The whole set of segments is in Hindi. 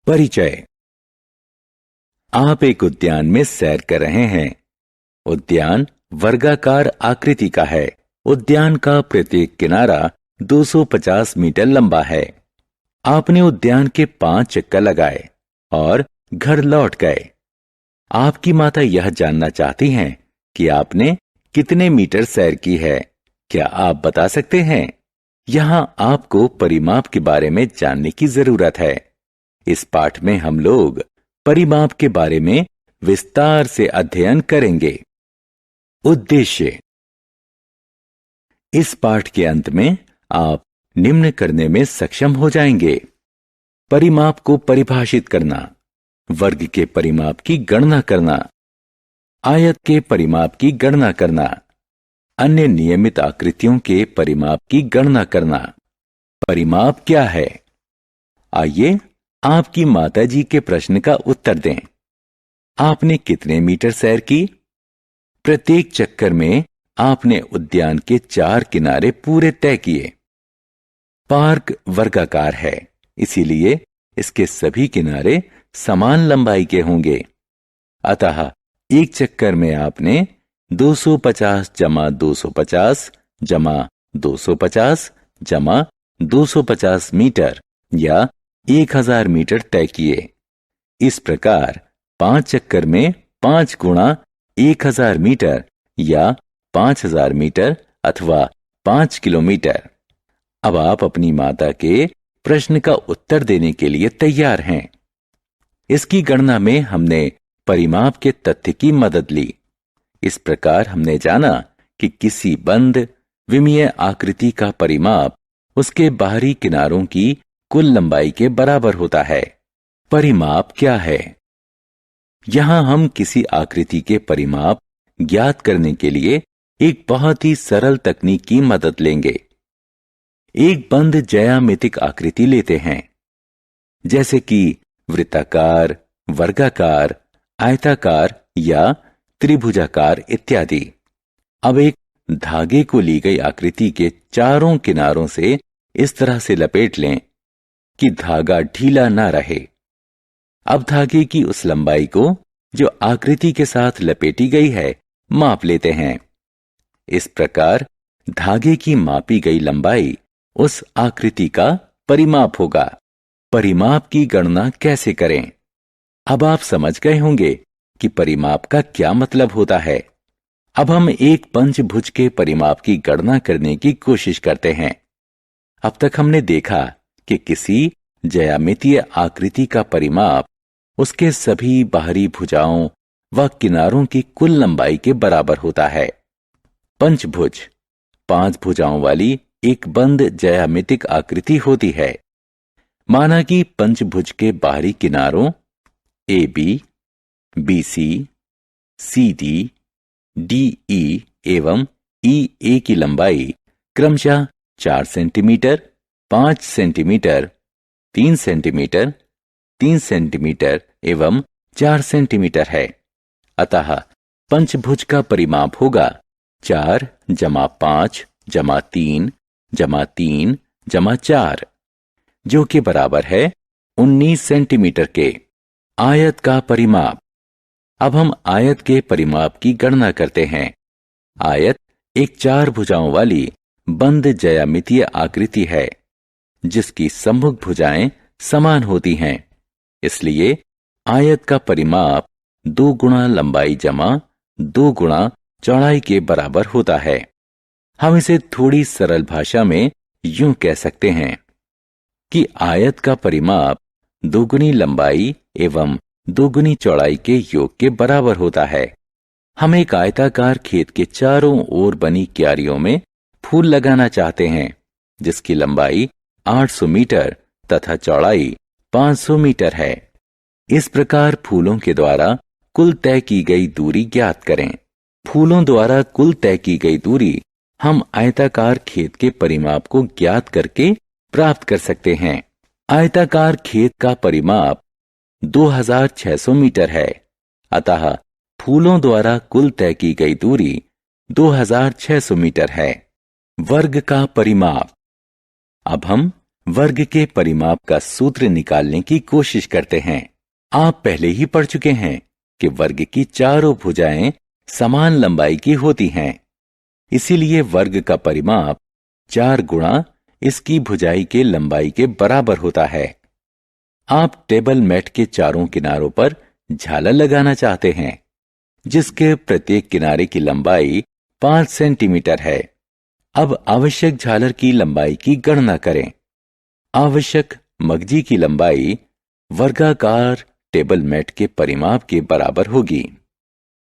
परिचय। आप एक उद्यान में सैर कर रहे हैं। उद्यान वर्गाकार आकृति का है। उद्यान का प्रत्येक किनारा 250 मीटर लंबा है। आपने उद्यान के 5 चक्कर लगाए और घर लौट गए। आपकी माता यह जानना चाहती हैं कि आपने कितने मीटर सैर की है। क्या आप बता सकते हैं? यहां आपको परिमाप के बारे में जानने की जरूरत है। इस पाठ में हम लोग परिमाप के बारे में विस्तार से अध्ययन करेंगे। उद्देश्य। इस पाठ के अंत में आप निम्न करने में सक्षम हो जाएंगे। परिमाप को परिभाषित करना, वर्ग के परिमाप की गणना करना, आयत के परिमाप की गणना करना, अन्य नियमित आकृतियों के परिमाप की गणना करना। परिमाप क्या है? आइए आपकी माताजी के प्रश्न का उत्तर दें। आपने कितने मीटर सैर की? प्रत्येक चक्कर में आपने उद्यान के 4 किनारे पूरे तय किए। पार्क वर्गाकार है, इसीलिए इसके सभी किनारे समान लंबाई के होंगे। अतः एक चक्कर में आपने 250 जमा 250 जमा 250 जमा 250 मीटर या 1000 मीटर तय किए। इस प्रकार 5 चक्कर में 5 गुणा 1000 मीटर या 5000 मीटर अथवा 5 किलोमीटर। अब आप अपनी माता के प्रश्न का उत्तर देने के लिए तैयार हैं। इसकी गणना में हमने परिमाप के तथ्य की मदद ली। इस प्रकार हमने जाना कि किसी बंद विमीय आकृति का परिमाप उसके बाहरी किनारों की कुल लंबाई के बराबर होता है। परिमाप क्या है? यहां हम किसी आकृति के परिमाप ज्ञात करने के लिए एक बहुत ही सरल तकनीक की मदद लेंगे। एक बंद ज्यामितिक आकृति लेते हैं, जैसे कि वृत्ताकार, वर्गाकार, आयताकार या त्रिभुजाकार इत्यादि। अब एक धागे को ली गई आकृति के चारों किनारों से इस तरह से लपेट लें कि धागा ढीला ना रहे। अब धागे की उस लंबाई को जो आकृति के साथ लपेटी गई है माप लेते हैं। इस प्रकार धागे की मापी गई लंबाई उस आकृति का परिमाप होगा। परिमाप की गणना कैसे करें? अब आप समझ गए होंगे कि परिमाप का क्या मतलब होता है। अब हम एक पंचभुज के परिमाप की गणना करने की कोशिश करते हैं। अब तक हमने देखा कि किसी ज्यामितीय आकृति का परिमाप उसके सभी बाहरी भुजाओं व किनारों की कुल लंबाई के बराबर होता है। पंचभुज 5 भुजाओं वाली एक बंद ज्यामितिक आकृति होती है। माना कि पंचभुज के बाहरी किनारों AB, BC, CD, DE एवं EA की लंबाई क्रमशः 4 सेंटीमीटर, 5 सेंटीमीटर, 3 सेंटीमीटर, 3 सेंटीमीटर एवं 4 सेंटीमीटर है। अतः पंचभुज का परिमाप होगा 4 जमा 5 जमा 3 जमा 3 जमा 4, जो कि बराबर है 19 सेंटीमीटर के। आयत का परिमाप। अब हम आयत के परिमाप की गणना करते हैं। आयत एक 4 भुजाओं वाली बंद ज्यामितीय आकृति है, जिसकी सम्मुख भुजाएं समान होती हैं। इसलिए आयत का परिमाप 2 गुणा लंबाई जमा 2 गुणा चौड़ाई के बराबर होता है। हम इसे थोड़ी सरल भाषा में यूं कह सकते हैं कि आयत का परिमाप 2 गुनी लंबाई एवं 2 गुनी चौड़ाई के योग के बराबर होता है। हम एक आयताकार खेत के चारों ओर बनी क्यारियों में फूल लगाना चाहते हैं, जिसकी लंबाई 800 मीटर तथा चौड़ाई 500 मीटर है। इस प्रकार फूलों के द्वारा कुल तय की गई दूरी ज्ञात करें। फूलों द्वारा कुल तय की गई दूरी हम आयताकार खेत के परिमाप को ज्ञात करके प्राप्त कर सकते हैं। आयताकार खेत का परिमाप 2600 मीटर है। अतः फूलों द्वारा कुल तय की गई दूरी 2600 मीटर है। वर्ग का परिमाप। अब हम वर्ग के परिमाप का सूत्र निकालने की कोशिश करते हैं। आप पहले ही पढ़ चुके हैं कि वर्ग की चारों भुजाएं समान लंबाई की होती हैं। इसीलिए वर्ग का परिमाप 4 गुणा इसकी भुजाई के लंबाई के बराबर होता है। आप टेबल मैट के चारों किनारों पर झालर लगाना चाहते हैं, जिसके प्रत्येक किनारे की लंबाई 5 सेंटीमीटर है। अब आवश्यक झालर की लंबाई की गणना करें। आवश्यक मगजी की लंबाई वर्गाकार टेबल मैट के परिमाप के बराबर होगी।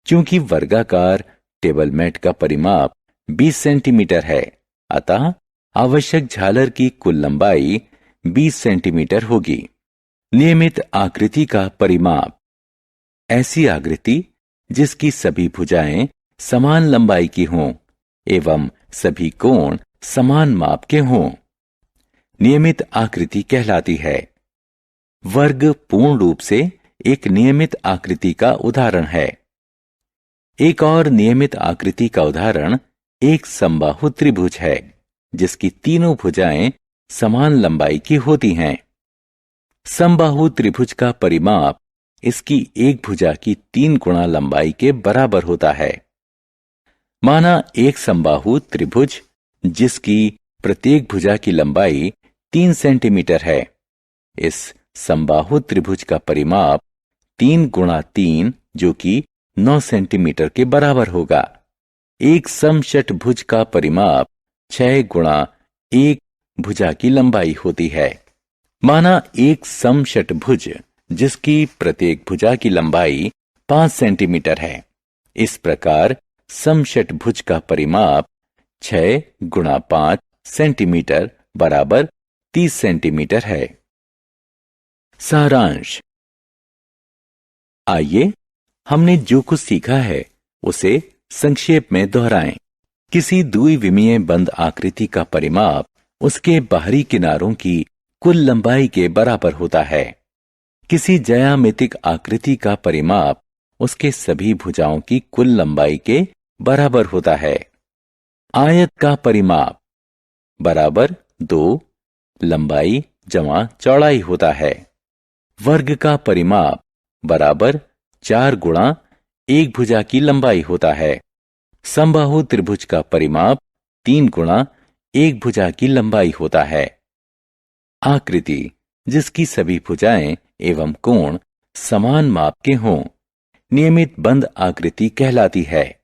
क्योंकि वर्गाकार टेबल मैट का परिमाप 20 सेंटीमीटर है, अतः आवश्यक झालर की कुल लंबाई 20 सेंटीमीटर होगी। नियमित आकृति का परिमाप। ऐसी आकृति जिसकी सभी भुजाएं समान लंबाई की हों एवं सभी कोण समान माप के हों, नियमित आकृति कहलाती है। वर्ग पूर्ण रूप से एक नियमित आकृति का उदाहरण है। एक और नियमित आकृति का उदाहरण एक समबाहु त्रिभुज है, जिसकी तीनों भुजाएं समान लंबाई की होती हैं। समबाहु त्रिभुज का परिमाप इसकी एक भुजा की 3 गुणा लंबाई के बराबर होता है। माना एक समबाहु त्रिभुज जिसकी प्रत्येक भुजा की लंबाई 3 सेंटीमीटर है। इस समबाहु त्रिभुज का परिमाप 3 गुणा 3 जो कि 9 सेंटीमीटर के बराबर होगा। एक समषटभुज का परिमाप 6 गुणा 1 भुजा की लंबाई होती है। माना एक समषटभुज जिसकी प्रत्येक भुजा की लंबाई 5 सेंटीमीटर है। इस प्रकार समषटभुज का परिमाप 6 गुणा 5 सेंटीमीटर बराबर 30 सेंटीमीटर है। सारांश। आइए हमने जो कुछ सीखा है उसे संक्षेप में दोहराएं। किसी द्विविमीय बंद आकृति का परिमाप उसके बाहरी किनारों की कुल लंबाई के बराबर होता है। किसी ज्यामितिक आकृति का परिमाप उसके सभी भुजाओं की कुल लंबाई के बराबर होता है। आयत का परिमाप बराबर 2 लंबाई जमा चौड़ाई होता है। वर्ग का परिमाप बराबर 4 गुणा 1 भुजा की लंबाई होता है। समबाहु त्रिभुज का परिमाप 3 गुणा 1 भुजा की लंबाई होता है। आकृति जिसकी सभी भुजाएं एवं कोण समान माप के हों, नियमित बंद आकृति कहलाती है।